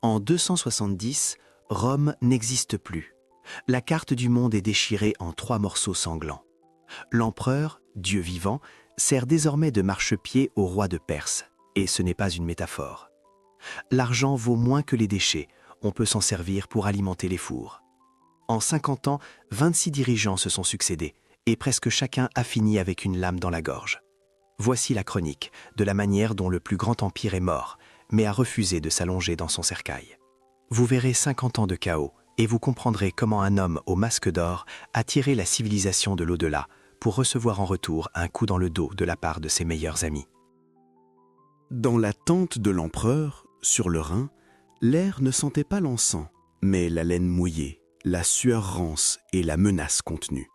En 270, Rome n'existe plus. La carte du monde est déchirée en 3 morceaux sanglants. L'empereur, Dieu vivant, sert désormais de marchepied au roi de Perse, et ce n'est pas une métaphore. L'argent vaut moins que les déchets, on peut s'en servir pour alimenter les fours. En 50 ans, 26 dirigeants se sont succédés, et presque chacun a fini avec une lame dans la gorge. Voici la chronique de la manière dont le plus grand empire est mort, mais a refusé de s'allonger dans son cercueil. Vous verrez 50 ans de chaos, et vous comprendrez comment un homme au masque d'or a tiré la civilisation de l'au-delà pour recevoir en retour un coup dans le dos de la part de ses meilleurs amis. Dans la tente de l'empereur, sur le Rhin, l'air ne sentait pas l'encens, mais la laine mouillée, la sueur rance et la menace contenue.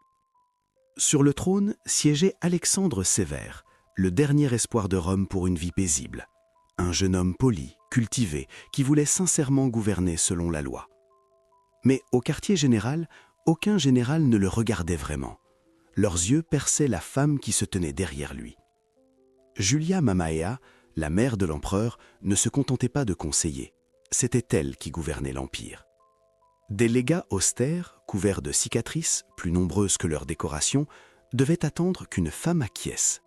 Sur le trône siégeait Alexandre Sévère, le dernier espoir de Rome pour une vie paisible. Un jeune homme poli, cultivé, qui voulait sincèrement gouverner selon la loi. Mais au quartier général, aucun général ne le regardait vraiment. Leurs yeux perçaient la femme qui se tenait derrière lui. Julia Mamaea, la mère de l'empereur, ne se contentait pas de conseiller. C'était elle qui gouvernait l'empire. Des légats austères, couverts de cicatrices, plus nombreuses que leurs décorations, devaient attendre qu'une femme acquiesce.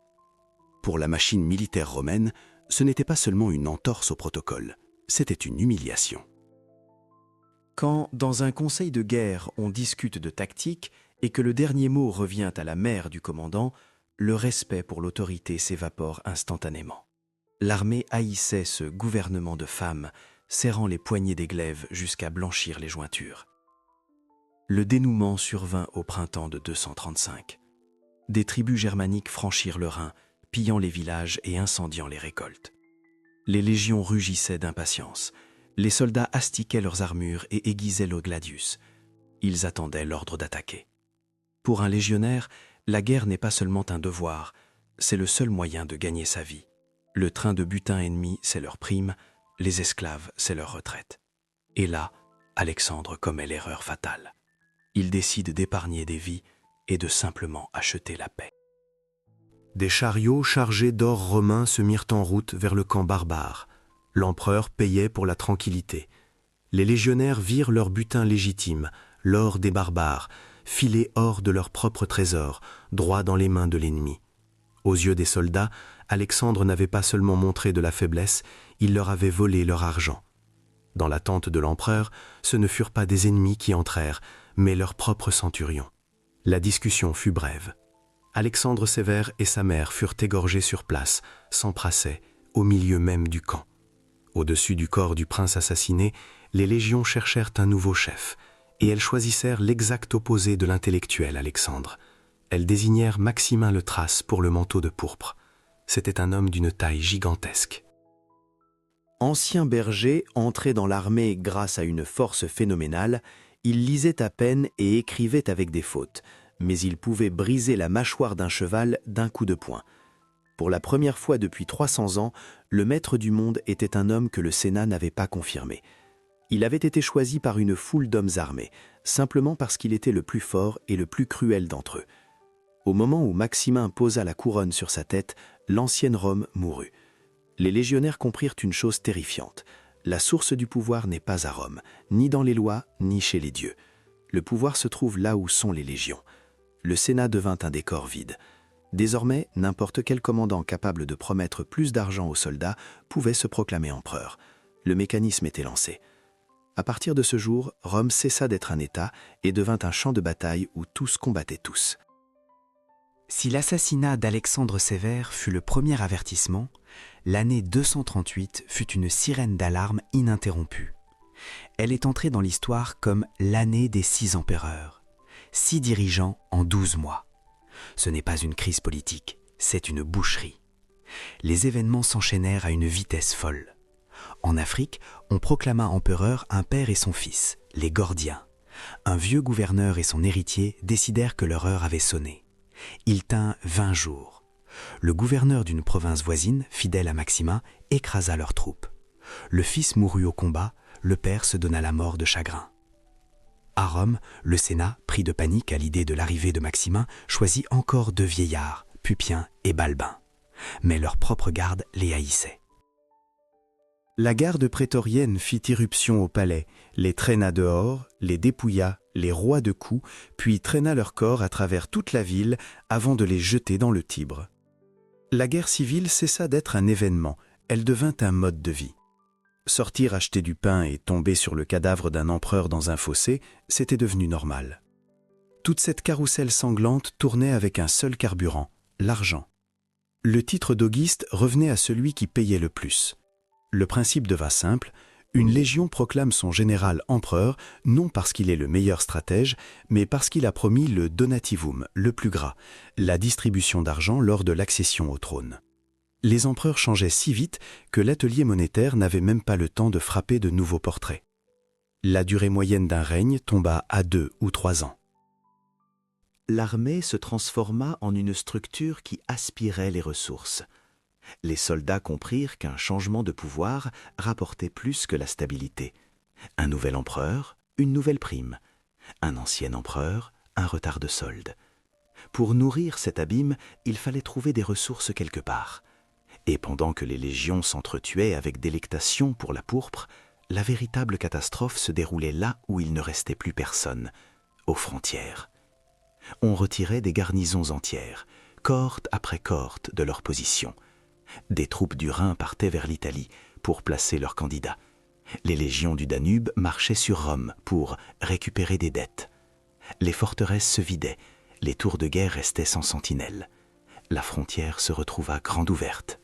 Pour la machine militaire romaine, ce n'était pas seulement une entorse au protocole, c'était une humiliation. Quand, dans un conseil de guerre, on discute de tactique et que le dernier mot revient à la mère du commandant, le respect pour l'autorité s'évapore instantanément. L'armée haïssait ce gouvernement de femmes, serrant les poignées des glaives jusqu'à blanchir les jointures. Le dénouement survint au printemps de 235. Des tribus germaniques franchirent le Rhin, pillant les villages et incendiant les récoltes. Les légions rugissaient d'impatience. Les soldats astiquaient leurs armures et aiguisaient le gladius. Ils attendaient l'ordre d'attaquer. Pour un légionnaire, la guerre n'est pas seulement un devoir, c'est le seul moyen de gagner sa vie. Le train de butin ennemi, c'est leur prime, les esclaves, c'est leur retraite. Et là, Alexandre commet l'erreur fatale. Il décide d'épargner des vies et de simplement acheter la paix. Des chariots chargés d'or romain se mirent en route vers le camp barbare. L'empereur payait pour la tranquillité. Les légionnaires virent leur butin légitime, l'or des barbares, filé hors de leur propre trésor, droit dans les mains de l'ennemi. Aux yeux des soldats, Alexandre n'avait pas seulement montré de la faiblesse, il leur avait volé leur argent. Dans la tente de l'empereur, ce ne furent pas des ennemis qui entrèrent, mais leurs propres centurions. La discussion fut brève. Alexandre Sévère et sa mère furent égorgés sur place, s'embrassaient, au milieu même du camp. Au-dessus du corps du prince assassiné, les légions cherchèrent un nouveau chef, et elles choisissèrent l'exact opposé de l'intellectuel Alexandre. Elles désignèrent Maximin le Thrace pour le manteau de pourpre. C'était un homme d'une taille gigantesque. Ancien berger, entré dans l'armée grâce à une force phénoménale, il lisait à peine et écrivait avec des fautes, mais il pouvait briser la mâchoire d'un cheval d'un coup de poing. Pour la première fois depuis 300 ans, le maître du monde était un homme que le Sénat n'avait pas confirmé. Il avait été choisi par une foule d'hommes armés, simplement parce qu'il était le plus fort et le plus cruel d'entre eux. Au moment où Maximin posa la couronne sur sa tête, l'ancienne Rome mourut. Les légionnaires comprirent une chose terrifiante. La source du pouvoir n'est pas à Rome, ni dans les lois, ni chez les dieux. Le pouvoir se trouve là où sont les légions. Le Sénat devint un décor vide. Désormais, n'importe quel commandant capable de promettre plus d'argent aux soldats pouvait se proclamer empereur. Le mécanisme était lancé. À partir de ce jour, Rome cessa d'être un État et devint un champ de bataille où tous combattaient tous. Si l'assassinat d'Alexandre Sévère fut le premier avertissement, l'année 238 fut une sirène d'alarme ininterrompue. Elle est entrée dans l'histoire comme l'année des 6 empereurs. 6 dirigeants en 12 mois. Ce n'est pas une crise politique, c'est une boucherie. Les événements s'enchaînèrent à une vitesse folle. En Afrique, on proclama empereur un père et son fils, les Gordiens. Un vieux gouverneur et son héritier décidèrent que leur heure avait sonné. Il tint 20 jours. Le gouverneur d'une province voisine, fidèle à Maximin, écrasa leurs troupes. Le fils mourut au combat, le père se donna la mort de chagrin. À Rome, le Sénat, pris de panique à l'idée de l'arrivée de Maximin, choisit encore 2 vieillards, Pupien et Balbin. Mais leur propre garde les haïssait. La garde prétorienne fit irruption au palais, les traîna dehors, les dépouilla, les rois de coups, puis traîna leurs corps à travers toute la ville avant de les jeter dans le Tibre. La guerre civile cessa d'être un événement, elle devint un mode de vie. Sortir acheter du pain et tomber sur le cadavre d'un empereur dans un fossé, c'était devenu normal. Toute cette carrousel sanglante tournait avec un seul carburant, l'argent. Le titre d'Auguste revenait à celui qui payait le plus. Le principe devint simple, une légion proclame son général empereur non parce qu'il est le meilleur stratège, mais parce qu'il a promis le donativum, le plus gras, la distribution d'argent lors de l'accession au trône. Les empereurs changeaient si vite que l'atelier monétaire n'avait même pas le temps de frapper de nouveaux portraits. La durée moyenne d'un règne tomba à 2 ou 3 ans. L'armée se transforma en une structure qui aspirait les ressources. Les soldats comprirent qu'un changement de pouvoir rapportait plus que la stabilité. Un nouvel empereur, une nouvelle prime. Un ancien empereur, un retard de solde. Pour nourrir cet abîme, il fallait trouver des ressources quelque part. Et pendant que les légions s'entretuaient avec délectation pour la pourpre, la véritable catastrophe se déroulait là où il ne restait plus personne, aux frontières. On retirait des garnisons entières, cohorte après cohorte de leur position. Des troupes du Rhin partaient vers l'Italie pour placer leurs candidats. Les légions du Danube marchaient sur Rome pour récupérer des dettes. Les forteresses se vidaient, les tours de guerre restaient sans sentinelle. La frontière se retrouva grande ouverte.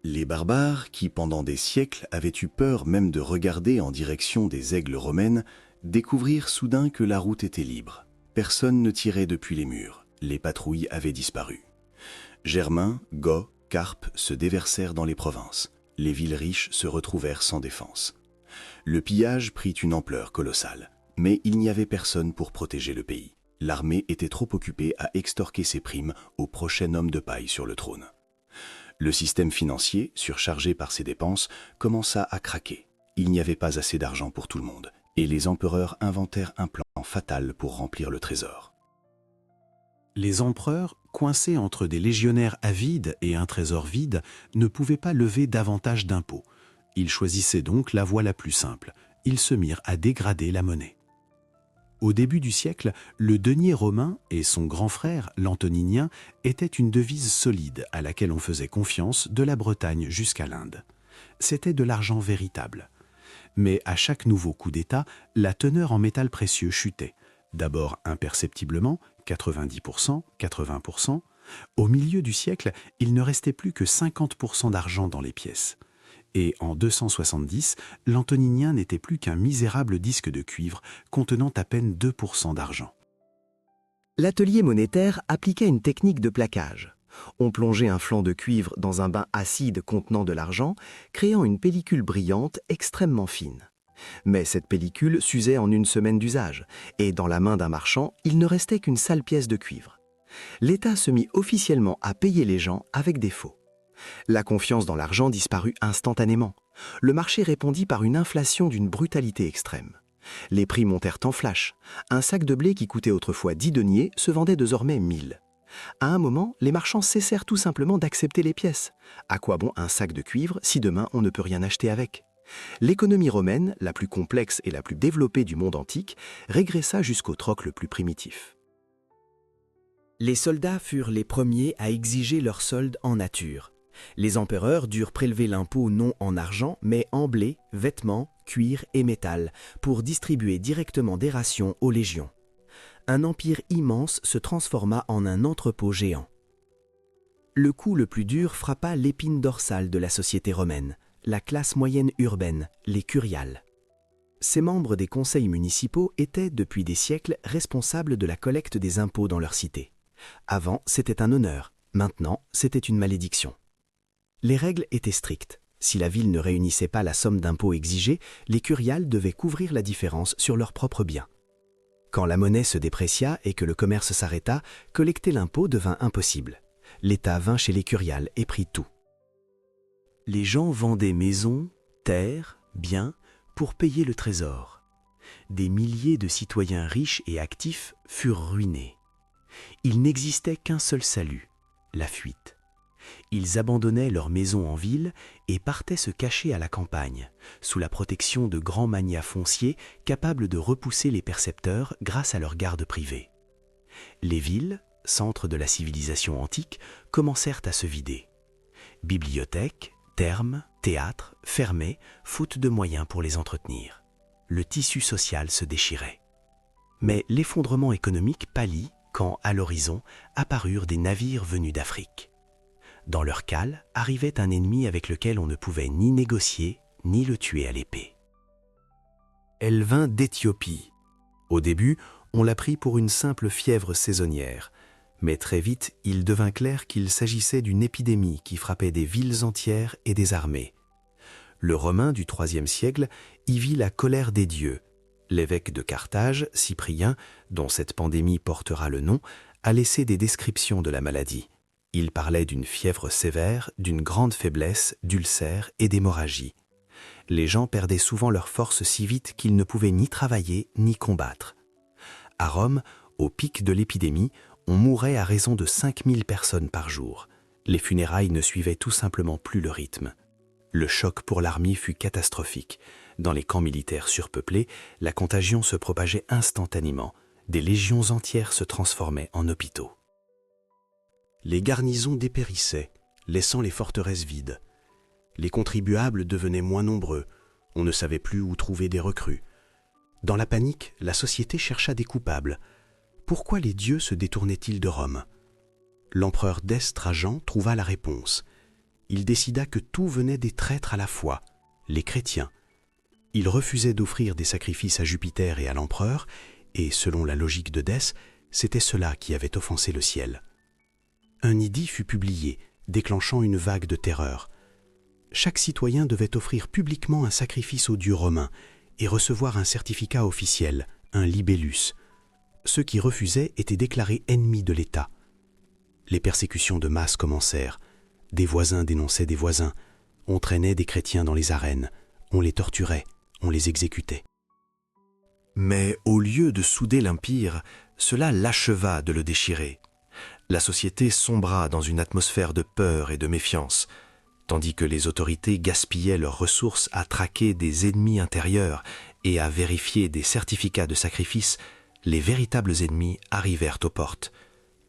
Les barbares, qui pendant des siècles avaient eu peur même de regarder en direction des aigles romaines, découvrirent soudain que la route était libre. Personne ne tirait depuis les murs, les patrouilles avaient disparu. Germains, Goths, Carpes se déversèrent dans les provinces. Les villes riches se retrouvèrent sans défense. Le pillage prit une ampleur colossale, mais il n'y avait personne pour protéger le pays. L'armée était trop occupée à extorquer ses primes au prochain homme de paille sur le trône. Le système financier, surchargé par ses dépenses, commença à craquer. Il n'y avait pas assez d'argent pour tout le monde, et les empereurs inventèrent un plan fatal pour remplir le trésor. Les empereurs, coincés entre des légionnaires avides et un trésor vide, ne pouvaient pas lever davantage d'impôts. Ils choisissaient donc la voie la plus simple. Ils se mirent à dégrader la monnaie. Au début du siècle, le denier romain et son grand frère, l'antoninien, étaient une devise solide à laquelle on faisait confiance de la Bretagne jusqu'à l'Inde. C'était de l'argent véritable. Mais à chaque nouveau coup d'État, la teneur en métal précieux chutait. D'abord imperceptiblement, 90%, 80%. Au milieu du siècle, il ne restait plus que 50% d'argent dans les pièces. Et en 270, l'antoninien n'était plus qu'un misérable disque de cuivre contenant à peine 2% d'argent. L'atelier monétaire appliquait une technique de plaquage. On plongeait un flanc de cuivre dans un bain acide contenant de l'argent, créant une pellicule brillante extrêmement fine. Mais cette pellicule s'usait en une semaine d'usage, et dans la main d'un marchand, il ne restait qu'une sale pièce de cuivre. L'État se mit officiellement à payer les gens avec des faux. La confiance dans l'argent disparut instantanément. Le marché répondit par une inflation d'une brutalité extrême. Les prix montèrent en flash. Un sac de blé qui coûtait autrefois 10 deniers se vendait désormais 1000. À un moment, les marchands cessèrent tout simplement d'accepter les pièces. À quoi bon un sac de cuivre si demain on ne peut rien acheter avec ? L'économie romaine, la plus complexe et la plus développée du monde antique, régressa jusqu'au troc le plus primitif. Les soldats furent les premiers à exiger leur solde en nature. Les empereurs durent prélever l'impôt non en argent, mais en blé, vêtements, cuir et métal, pour distribuer directement des rations aux légions. Un empire immense se transforma en un entrepôt géant. Le coup le plus dur frappa l'épine dorsale de la société romaine, la classe moyenne urbaine, les curiales. Ces membres des conseils municipaux étaient, depuis des siècles, responsables de la collecte des impôts dans leur cité. Avant, c'était un honneur, maintenant, c'était une malédiction. Les règles étaient strictes. Si la ville ne réunissait pas la somme d'impôts exigée, les curiales devaient couvrir la différence sur leurs propres biens. Quand la monnaie se déprécia et que le commerce s'arrêta, collecter l'impôt devint impossible. L'État vint chez les curiales et prit tout. Les gens vendaient maisons, terres, biens pour payer le trésor. Des milliers de citoyens riches et actifs furent ruinés. Il n'existait qu'un seul salut, la fuite. Ils abandonnaient leurs maisons en ville et partaient se cacher à la campagne, sous la protection de grands magnats fonciers capables de repousser les percepteurs grâce à leurs gardes privés. Les villes, centres de la civilisation antique, commencèrent à se vider. Bibliothèques, thermes, théâtres fermaient, faute de moyens pour les entretenir. Le tissu social se déchirait. Mais l'effondrement économique pâlit quand, à l'horizon, apparurent des navires venus d'Afrique. Dans leur cale arrivait un ennemi avec lequel on ne pouvait ni négocier, ni le tuer à l'épée. Elle vint d'Éthiopie. Au début, on la prit pour une simple fièvre saisonnière, mais très vite, il devint clair qu'il s'agissait d'une épidémie qui frappait des villes entières et des armées. Le Romain du IIIe siècle y vit la colère des dieux. L'évêque de Carthage, Cyprien, dont cette pandémie portera le nom, a laissé des descriptions de la maladie. Il parlait d'une fièvre sévère, d'une grande faiblesse, d'ulcères et d'hémorragie. Les gens perdaient souvent leur force si vite qu'ils ne pouvaient ni travailler ni combattre. À Rome, au pic de l'épidémie, on mourait à raison de 5000 personnes par jour. Les funérailles ne suivaient tout simplement plus le rythme. Le choc pour l'armée fut catastrophique. Dans les camps militaires surpeuplés, la contagion se propageait instantanément. Des légions entières se transformaient en hôpitaux. Les garnisons dépérissaient, laissant les forteresses vides. Les contribuables devenaient moins nombreux, on ne savait plus où trouver des recrues. Dans la panique, la société chercha des coupables. Pourquoi les dieux se détournaient-ils de Rome? L'empereur Trajan trouva la réponse. Il décida que tout venait des traîtres à la foi, les chrétiens. Il refusait d'offrir des sacrifices à Jupiter et à l'empereur, et selon la logique de Dès, c'était cela qui avait offensé le ciel. Un édit fut publié, déclenchant une vague de terreur. Chaque citoyen devait offrir publiquement un sacrifice aux dieux romains et recevoir un certificat officiel, un libellus. Ceux qui refusaient étaient déclarés ennemis de l'État. Les persécutions de masse commencèrent. Des voisins dénonçaient des voisins. On traînait des chrétiens dans les arènes. On les torturait, on les exécutait. Mais au lieu de souder l'Empire, cela l'acheva de le déchirer. La société sombra dans une atmosphère de peur et de méfiance, tandis que les autorités gaspillaient leurs ressources à traquer des ennemis intérieurs et à vérifier des certificats de sacrifice. Les véritables ennemis arrivèrent aux portes.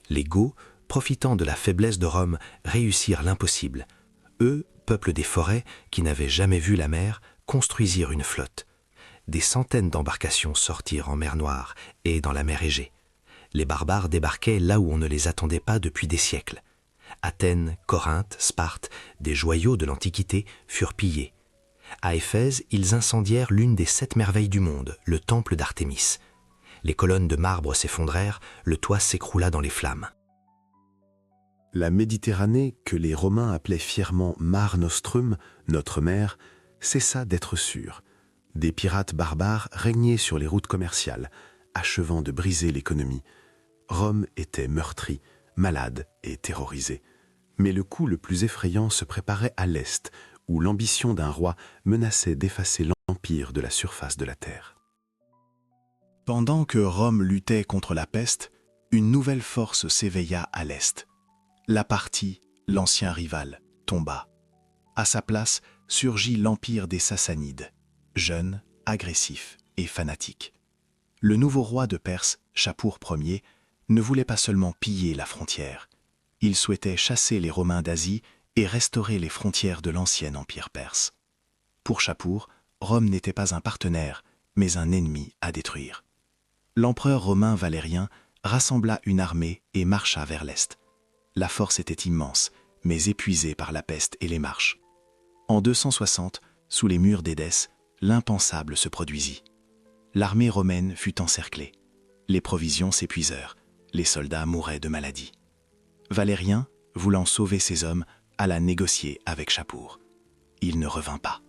Les Goths, profitant de la faiblesse de Rome, réussirent l'impossible. Eux, peuple des forêts, qui n'avaient jamais vu la mer, construisirent une flotte. Des centaines d'embarcations sortirent en mer Noire et dans la mer Égée. Les barbares débarquaient là où on ne les attendait pas depuis des siècles. Athènes, Corinthe, Sparte, des joyaux de l'Antiquité furent pillés. À Éphèse, ils incendièrent l'une des 7 merveilles du monde, le temple d'Artémis. Les colonnes de marbre s'effondrèrent, le toit s'écroula dans les flammes. La Méditerranée, que les Romains appelaient fièrement Mare Nostrum, notre mer, cessa d'être sûre. Des pirates barbares régnaient sur les routes commerciales, achevant de briser l'économie. Rome était meurtrie, malade et terrorisée. Mais le coup le plus effrayant se préparait à l'Est, où l'ambition d'un roi menaçait d'effacer l'empire de la surface de la terre. Pendant que Rome luttait contre la peste, une nouvelle force s'éveilla à l'Est. La Parthie, l'ancien rival, tomba. À sa place surgit l'empire des Sassanides, jeune, agressif et fanatique. Le nouveau roi de Perse, Shapur Ier, ne voulait pas seulement piller la frontière. Il souhaitait chasser les Romains d'Asie et restaurer les frontières de l'ancien empire perse. Pour Shapur, Rome n'était pas un partenaire, mais un ennemi à détruire. L'empereur romain Valérien rassembla une armée et marcha vers l'est. La force était immense, mais épuisée par la peste et les marches. En 260, sous les murs d'Édesse, l'impensable se produisit. L'armée romaine fut encerclée. Les provisions s'épuisèrent. Les soldats mouraient de maladie. Valérien, voulant sauver ses hommes, alla négocier avec Shapur. Il ne revint pas.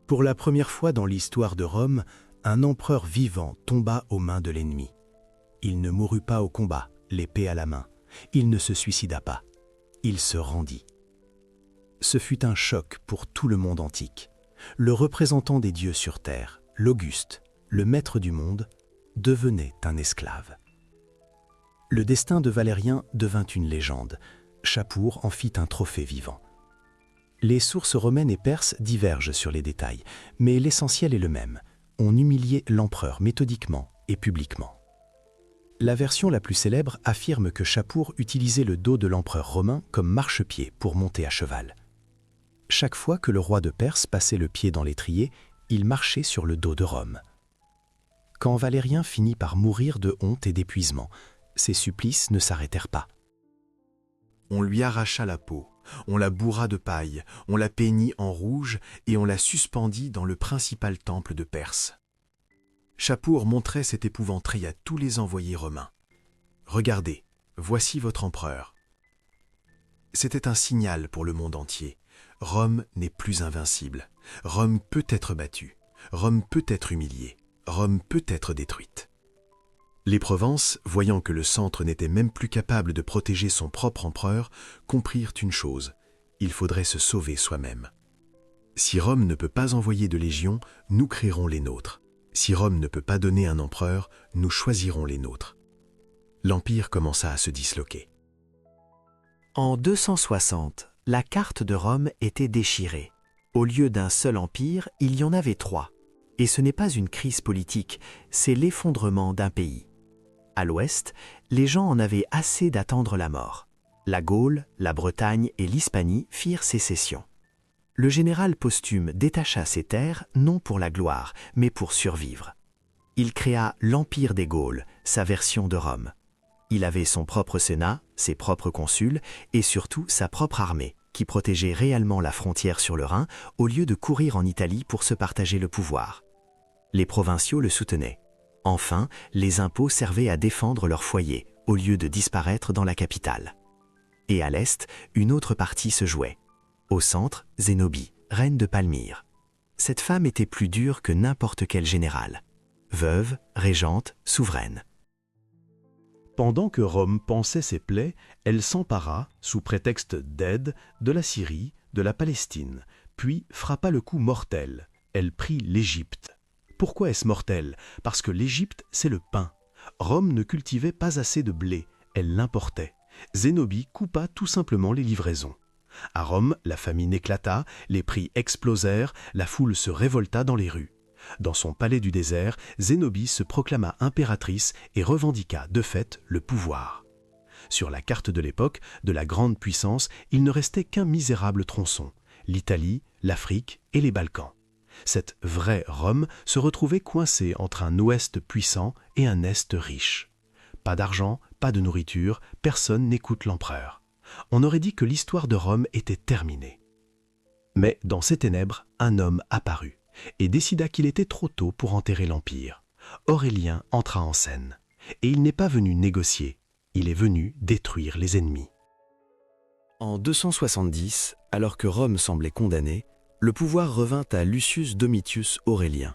Pour la première fois dans l'histoire de Rome, un empereur vivant tomba aux mains de l'ennemi. Il ne mourut pas au combat, l'épée à la main. Il ne se suicida pas. Il se rendit. Ce fut un choc pour tout le monde antique. Le représentant des dieux sur terre, l'Auguste, le maître du monde, devenait un esclave. Le destin de Valérien devint une légende. Shapur en fit un trophée vivant. Les sources romaines et perses divergent sur les détails, mais l'essentiel est le même. On humiliait l'empereur méthodiquement et publiquement. La version la plus célèbre affirme que Shapur utilisait le dos de l'empereur romain comme marchepied pour monter à cheval. Chaque fois que le roi de Perse passait le pied dans l'étrier, il marchait sur le dos de Rome. Quand Valérien finit par mourir de honte et d'épuisement, ses supplices ne s'arrêtèrent pas. On lui arracha la peau, on la bourra de paille, on la peignit en rouge et on la suspendit dans le principal temple de Perse. Shapur montrait cette épouvanterie à tous les envoyés romains. « Regardez, voici votre empereur. » C'était un signal pour le monde entier. Rome n'est plus invincible. Rome peut être battue. Rome peut être humiliée. Rome peut être détruite. Les Provences, voyant que le centre n'était même plus capable de protéger son propre empereur, comprirent une chose, il faudrait se sauver soi-même. Si Rome ne peut pas envoyer de légions, nous créerons les nôtres. Si Rome ne peut pas donner un empereur, nous choisirons les nôtres. L'Empire commença à se disloquer. En 260, la carte de Rome était déchirée. Au lieu d'un seul empire, il y en avait 3. Et ce n'est pas une crise politique, c'est l'effondrement d'un pays. À l'ouest, les gens en avaient assez d'attendre la mort. La Gaule, la Bretagne et l'Hispanie firent sécession. Le général Posthume détacha ses terres non pour la gloire, mais pour survivre. Il créa l'Empire des Gaules, sa version de Rome. Il avait son propre sénat, ses propres consuls et surtout sa propre armée, qui protégeait réellement la frontière sur le Rhin au lieu de courir en Italie pour se partager le pouvoir. Les provinciaux le soutenaient. Enfin, les impôts servaient à défendre leur foyer, au lieu de disparaître dans la capitale. Et à l'est, une autre partie se jouait. Au centre, Zénobie, reine de Palmyre. Cette femme était plus dure que n'importe quel général. Veuve, régente, souveraine. Pendant que Rome pansait ses plaies, elle s'empara, sous prétexte d'aide, de la Syrie, de la Palestine, puis frappa le coup mortel. Elle prit l'Égypte. Pourquoi est-ce mortel? Parce que l'Égypte, c'est le pain. Rome ne cultivait pas assez de blé, elle l'importait. Zénobie coupa tout simplement les livraisons. À Rome, la famine éclata, les prix explosèrent, la foule se révolta dans les rues. Dans son palais du désert, Zénobie se proclama impératrice et revendiqua de fait le pouvoir. Sur la carte de l'époque, de la grande puissance, il ne restait qu'un misérable tronçon, l'Italie, l'Afrique et les Balkans. Cette vraie Rome se retrouvait coincée entre un ouest puissant et un est riche. Pas d'argent, pas de nourriture, personne n'écoute l'empereur. On aurait dit que l'histoire de Rome était terminée. Mais dans ces ténèbres, un homme apparut et décida qu'il était trop tôt pour enterrer l'Empire. Aurélien entra en scène. Et il n'est pas venu négocier, il est venu détruire les ennemis. En 270, alors que Rome semblait condamnée, le pouvoir revint à Lucius Domitius Aurélien.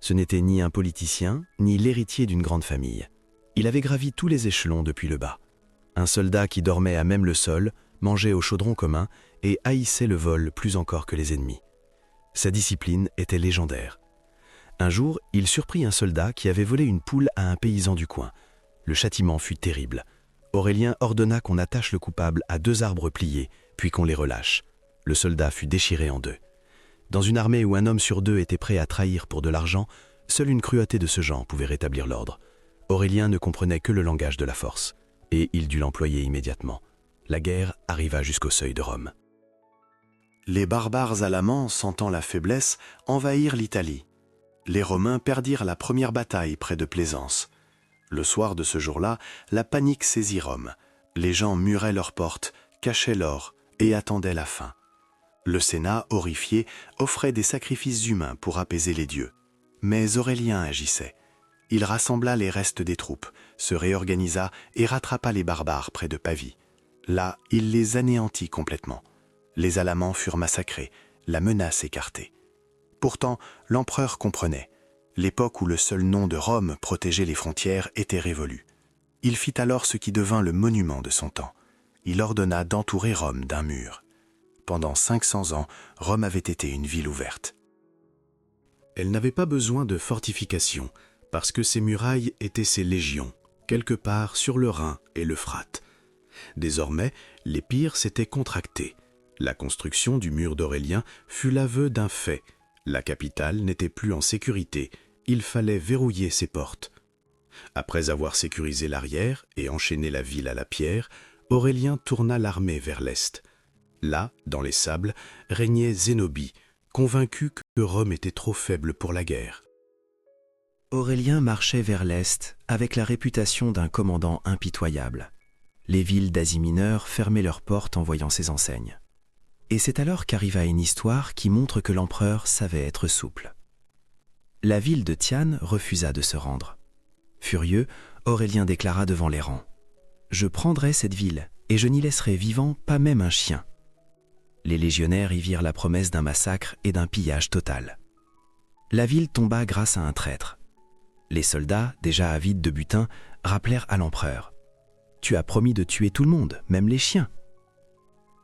Ce n'était ni un politicien, ni l'héritier d'une grande famille. Il avait gravi tous les échelons depuis le bas. Un soldat qui dormait à même le sol, mangeait au chaudron commun et haïssait le vol plus encore que les ennemis. Sa discipline était légendaire. Un jour, il surprit un soldat qui avait volé une poule à un paysan du coin. Le châtiment fut terrible. Aurélien ordonna qu'on attache le coupable à 2 arbres pliés, puis qu'on les relâche. Le soldat fut déchiré en 2. Dans une armée où un homme sur 2 était prêt à trahir pour de l'argent, seule une cruauté de ce genre pouvait rétablir l'ordre. Aurélien ne comprenait que le langage de la force, et il dut l'employer immédiatement. La guerre arriva jusqu'au seuil de Rome. Les barbares alamans, sentant la faiblesse, envahirent l'Italie. Les Romains perdirent la première bataille près de Plaisance. Le soir de ce jour-là, la panique saisit Rome. Les gens muraient leurs portes, cachaient l'or et attendaient la fin. Le Sénat, horrifié, offrait des sacrifices humains pour apaiser les dieux. Mais Aurélien agissait. Il rassembla les restes des troupes, se réorganisa et rattrapa les barbares près de Pavie. Là, il les anéantit complètement. Les Alamans furent massacrés, la menace écartée. Pourtant, l'empereur comprenait. L'époque où le seul nom de Rome protégeait les frontières était révolue. Il fit alors ce qui devint le monument de son temps. Il ordonna d'entourer Rome d'un mur. Pendant 500 ans, Rome avait été une ville ouverte. Elle n'avait pas besoin de fortifications, parce que ses murailles étaient ses légions, quelque part sur le Rhin et l'Euphrate. Désormais, les pires s'étaient contractés. La construction du mur d'Aurélien fut l'aveu d'un fait. La capitale n'était plus en sécurité. Il fallait verrouiller ses portes. Après avoir sécurisé l'arrière et enchaîné la ville à la pierre, Aurélien tourna l'armée vers l'est. Là, dans les sables, régnait Zénobie, convaincu que Rome était trop faible pour la guerre. Aurélien marchait vers l'est avec la réputation d'un commandant impitoyable. Les villes d'Asie mineure fermaient leurs portes en voyant ses enseignes. Et c'est alors qu'arriva une histoire qui montre que l'empereur savait être souple. La ville de Tiane refusa de se rendre. Furieux, Aurélien déclara devant les rangs : « Je prendrai cette ville, et je n'y laisserai vivant pas même un chien. » Les légionnaires y virent la promesse d'un massacre et d'un pillage total. La ville tomba grâce à un traître. Les soldats, déjà avides de butin, rappelèrent à l'empereur : « Tu as promis de tuer tout le monde, même les chiens. »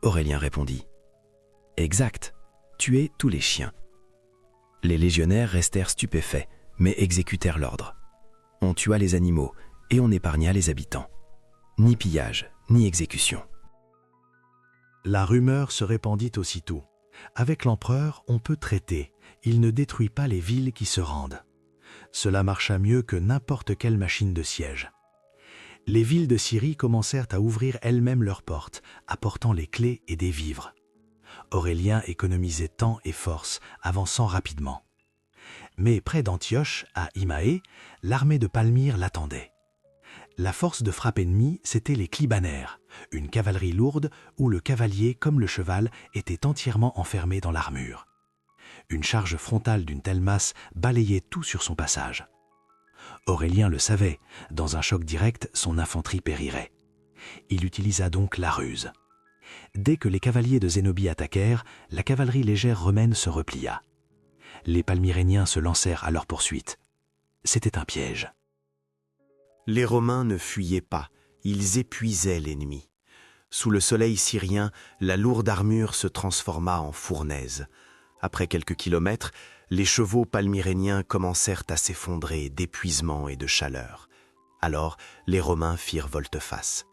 Aurélien répondit : « Exact, tuer tous les chiens. » Les légionnaires restèrent stupéfaits, mais exécutèrent l'ordre. On tua les animaux et on épargna les habitants. Ni pillage, ni exécution. La rumeur se répandit aussitôt. Avec l'empereur, on peut traiter. Il ne détruit pas les villes qui se rendent. Cela marcha mieux que n'importe quelle machine de siège. Les villes de Syrie commencèrent à ouvrir elles-mêmes leurs portes, apportant les clés et des vivres. Aurélien économisait temps et force, avançant rapidement. Mais près d'Antioche, à Imaé, l'armée de Palmyre l'attendait. La force de frappe ennemie, c'était les clibanaires, une cavalerie lourde où le cavalier, comme le cheval, était entièrement enfermé dans l'armure. Une charge frontale d'une telle masse balayait tout sur son passage. Aurélien le savait, dans un choc direct, son infanterie périrait. Il utilisa donc la ruse. Dès que les cavaliers de Zénobie attaquèrent, la cavalerie légère romaine se replia. Les Palmyréniens se lancèrent à leur poursuite. C'était un piège. Les Romains ne fuyaient pas, ils épuisaient l'ennemi. Sous le soleil syrien, la lourde armure se transforma en fournaise. Après quelques kilomètres, les chevaux palmyréniens commencèrent à s'effondrer d'épuisement et de chaleur. Alors, les Romains firent volte-face.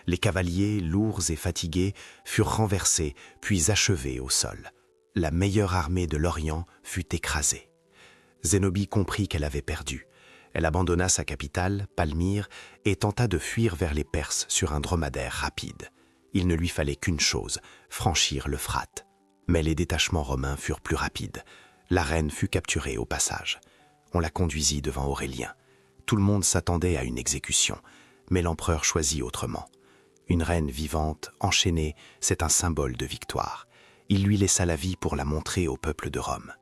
Les cavaliers, lourds et fatigués, furent renversés, puis achevés au sol. La meilleure armée de l'Orient fut écrasée. Zénobie comprit qu'elle avait perdu. Elle abandonna sa capitale, Palmyre, et tenta de fuir vers les Perses sur un dromadaire rapide. Il ne lui fallait qu'une chose, franchir l'Euphrate. Mais les détachements romains furent plus rapides. La reine fut capturée au passage. On la conduisit devant Aurélien. Tout le monde s'attendait à une exécution, mais l'empereur choisit autrement. Une reine vivante, enchaînée, c'est un symbole de victoire. Il lui laissa la vie pour la montrer au peuple de Rome.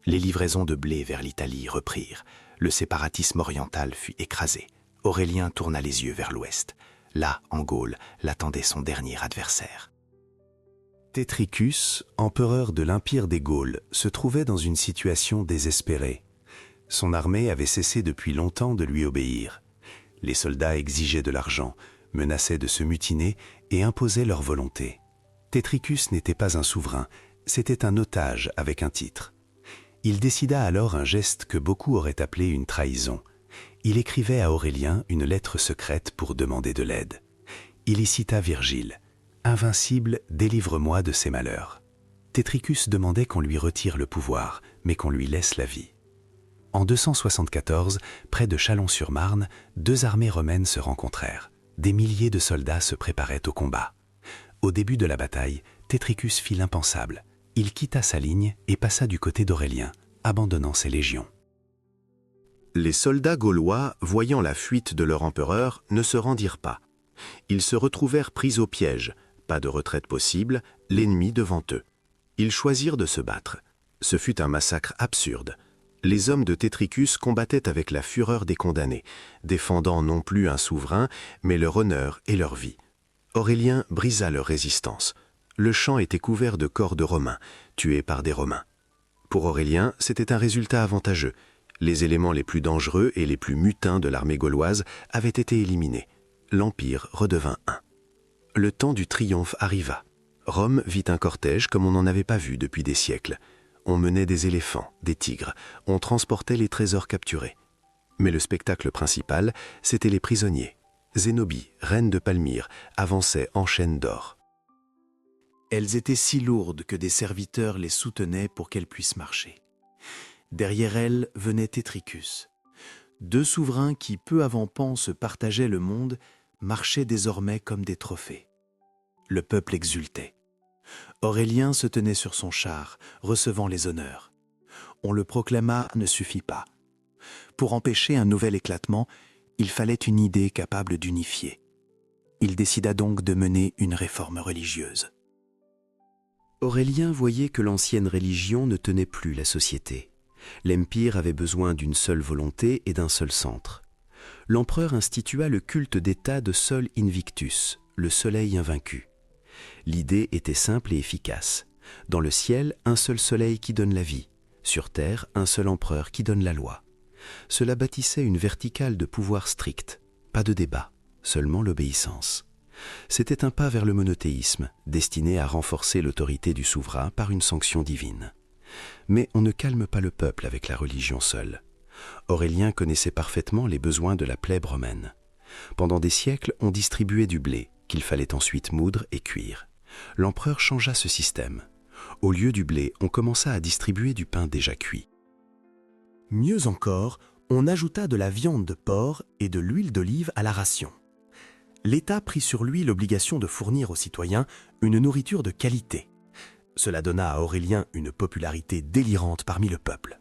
Les livraisons de blé vers l'Italie reprirent. Le séparatisme oriental fut écrasé. Aurélien tourna les yeux vers l'ouest. Là, en Gaule, l'attendait son dernier adversaire. Tétricus, empereur de l'Empire des Gaules, se trouvait dans une situation désespérée. Son armée avait cessé depuis longtemps de lui obéir. Les soldats exigeaient de l'argent, menaçaient de se mutiner et imposaient leur volonté. Tétricus n'était pas un souverain, c'était un otage avec un titre. Il décida alors un geste que beaucoup auraient appelé une trahison. Il écrivait à Aurélien une lettre secrète pour demander de l'aide. Il y cita Virgile. « Invincible, délivre-moi de ces malheurs. » Tétricus demandait qu'on lui retire le pouvoir, mais qu'on lui laisse la vie. En 274, près de Chalon-sur-Marne, deux armées romaines se rencontrèrent. Des milliers de soldats se préparaient au combat. Au début de la bataille, Tétricus fit l'impensable. Il quitta sa ligne et passa du côté d'Aurélien, abandonnant ses légions. Les soldats gaulois, voyant la fuite de leur empereur, ne se rendirent pas. Ils se retrouvèrent pris au piège, pas de retraite possible, l'ennemi devant eux. Ils choisirent de se battre. Ce fut un massacre absurde. Les hommes de Tétricus combattaient avec la fureur des condamnés, défendant non plus un souverain, mais leur honneur et leur vie. Aurélien brisa leur résistance. Le champ était couvert de corps de Romains, tués par des Romains. Pour Aurélien, c'était un résultat avantageux. Les éléments les plus dangereux et les plus mutins de l'armée gauloise avaient été éliminés. L'Empire redevint un. Le temps du triomphe arriva. Rome vit un cortège comme on n'en avait pas vu depuis des siècles. On menait des éléphants, des tigres, on transportait les trésors capturés. Mais le spectacle principal, c'étaient les prisonniers. Zénobie, reine de Palmyre, avançait en chaîne d'or. Elles étaient si lourdes que des serviteurs les soutenaient pour qu'elles puissent marcher. Derrière elles venait Tétricus. 2 souverains qui, peu avant Pan, se partageaient le monde, marchaient désormais comme des trophées. Le peuple exultait. Aurélien se tenait sur son char, recevant les honneurs. On le proclama ne suffit pas. Pour empêcher un nouvel éclatement, il fallait une idée capable d'unifier. Il décida donc de mener une réforme religieuse. Aurélien voyait que l'ancienne religion ne tenait plus la société. L'Empire avait besoin d'une seule volonté et d'un seul centre. L'empereur institua le culte d'État de Sol Invictus, le soleil invaincu. L'idée était simple et efficace. Dans le ciel, un seul soleil qui donne la vie. Sur terre, un seul empereur qui donne la loi. Cela bâtissait une verticale de pouvoir strict. Pas de débat, seulement l'obéissance. C'était un pas vers le monothéisme, destiné à renforcer l'autorité du souverain par une sanction divine. Mais on ne calme pas le peuple avec la religion seule. Aurélien connaissait parfaitement les besoins de la plèbe romaine. Pendant des siècles, on distribuait du blé, qu'il fallait ensuite moudre et cuire. L'empereur changea ce système. Au lieu du blé, on commença à distribuer du pain déjà cuit. Mieux encore, on ajouta de la viande de porc et de l'huile d'olive à la ration. L'État prit sur lui l'obligation de fournir aux citoyens une nourriture de qualité. Cela donna à Aurélien une popularité délirante parmi le peuple.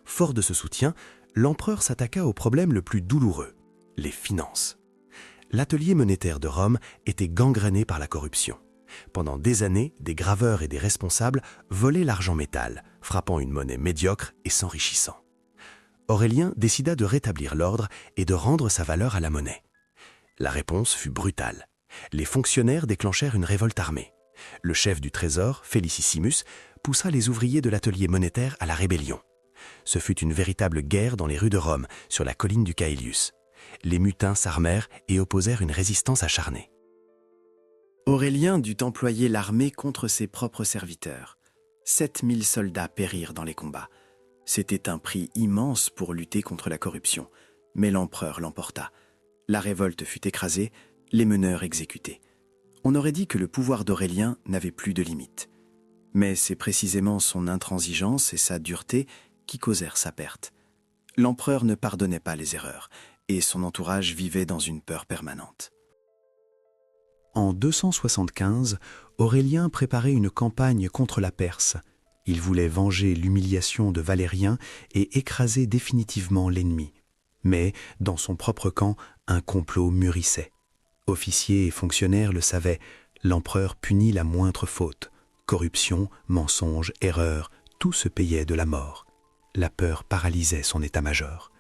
Fort de ce soutien, l'empereur s'attaqua au problème le plus douloureux, les finances. L'atelier monétaire de Rome était gangréné par la corruption. Pendant des années, des graveurs et des responsables volaient l'argent métal, frappant une monnaie médiocre et s'enrichissant. Aurélien décida de rétablir l'ordre et de rendre sa valeur à la monnaie. La réponse fut brutale. Les fonctionnaires déclenchèrent une révolte armée. Le chef du trésor, Félicissimus, poussa les ouvriers de l'atelier monétaire à la rébellion. Ce fut une véritable guerre dans les rues de Rome, sur la colline du Caelius. Les mutins s'armèrent et opposèrent une résistance acharnée. Aurélien dut employer l'armée contre ses propres serviteurs. 7000 soldats périrent dans les combats. C'était un prix immense pour lutter contre la corruption, mais l'empereur l'emporta. La révolte fut écrasée, les meneurs exécutés. On aurait dit que le pouvoir d'Aurélien n'avait plus de limite. Mais c'est précisément son intransigeance et sa dureté qui causèrent sa perte. L'empereur ne pardonnait pas les erreurs, et son entourage vivait dans une peur permanente. En 275, Aurélien préparait une campagne contre la Perse. Il voulait venger l'humiliation de Valérien et écraser définitivement l'ennemi. Mais, dans son propre camp, un complot mûrissait. Officiers et fonctionnaires le savaient, l'empereur punit la moindre faute. Corruption, mensonge, erreur, tout se payait de la mort. La peur paralysait son état-major.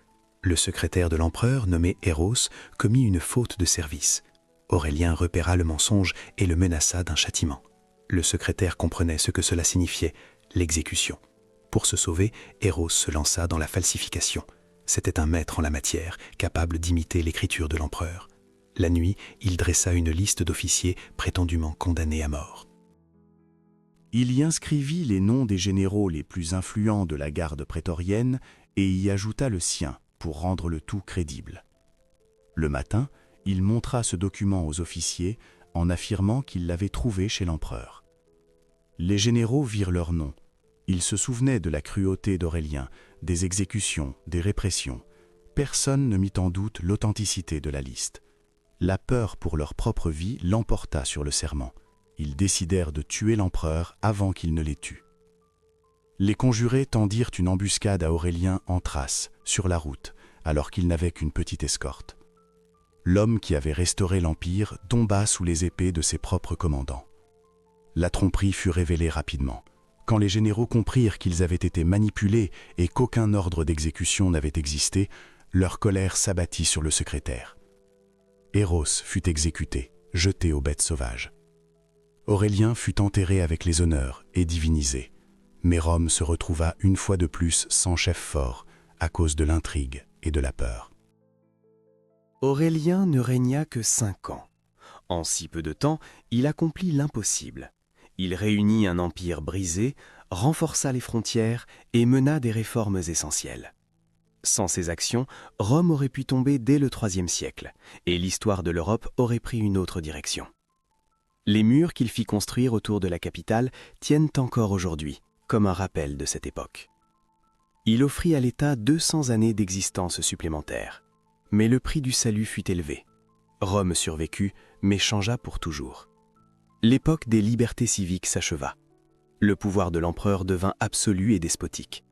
Le secrétaire de l'empereur, nommé Héros, commit une faute de service. Aurélien repéra le mensonge et le menaça d'un châtiment. Le secrétaire comprenait ce que cela signifiait, l'exécution. Pour se sauver, Héros se lança dans la falsification. C'était un maître en la matière, capable d'imiter l'écriture de l'empereur. La nuit, il dressa une liste d'officiers prétendument condamnés à mort. Il y inscrivit les noms des généraux les plus influents de la garde prétorienne et y ajouta le sien pour rendre le tout crédible. Le matin, il montra ce document aux officiers en affirmant qu'il l'avait trouvé chez l'empereur. Les généraux virent leurs noms. Ils se souvenaient de la cruauté d'Aurélien, des exécutions, des répressions. Personne ne mit en doute l'authenticité de la liste. La peur pour leur propre vie l'emporta sur le serment. Ils décidèrent de tuer l'empereur avant qu'il ne les tue. Les conjurés tendirent une embuscade à Aurélien en Thrace, sur la route, alors qu'il n'avait qu'une petite escorte. L'homme qui avait restauré l'Empire tomba sous les épées de ses propres commandants. La tromperie fut révélée rapidement. Quand les généraux comprirent qu'ils avaient été manipulés et qu'aucun ordre d'exécution n'avait existé, leur colère s'abattit sur le secrétaire. Héros fut exécuté, jeté aux bêtes sauvages. Aurélien fut enterré avec les honneurs et divinisé. Mais Rome se retrouva une fois de plus sans chef fort, à cause de l'intrigue et de la peur. Aurélien ne régna que 5 ans. En si peu de temps, il accomplit l'impossible. Il réunit un empire brisé, renforça les frontières et mena des réformes essentielles. Sans ces actions, Rome aurait pu tomber dès le IIIe siècle, et l'histoire de l'Europe aurait pris une autre direction. Les murs qu'il fit construire autour de la capitale tiennent encore aujourd'hui, comme un rappel de cette époque. Il offrit à l'État 200 années d'existence supplémentaires. Mais le prix du salut fut élevé. Rome survécut, mais changea pour toujours. L'époque des libertés civiques s'acheva. Le pouvoir de l'empereur devint absolu et despotique.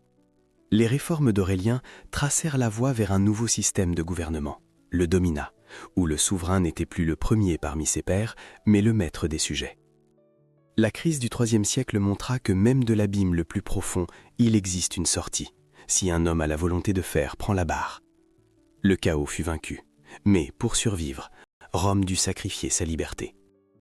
Les réformes d'Aurélien tracèrent la voie vers un nouveau système de gouvernement, le dominat, où le souverain n'était plus le premier parmi ses pairs, mais le maître des sujets. La crise du IIIe siècle montra que même de l'abîme le plus profond, il existe une sortie, si un homme à la volonté de fer prend la barre. Le chaos fut vaincu, mais pour survivre, Rome dut sacrifier sa liberté.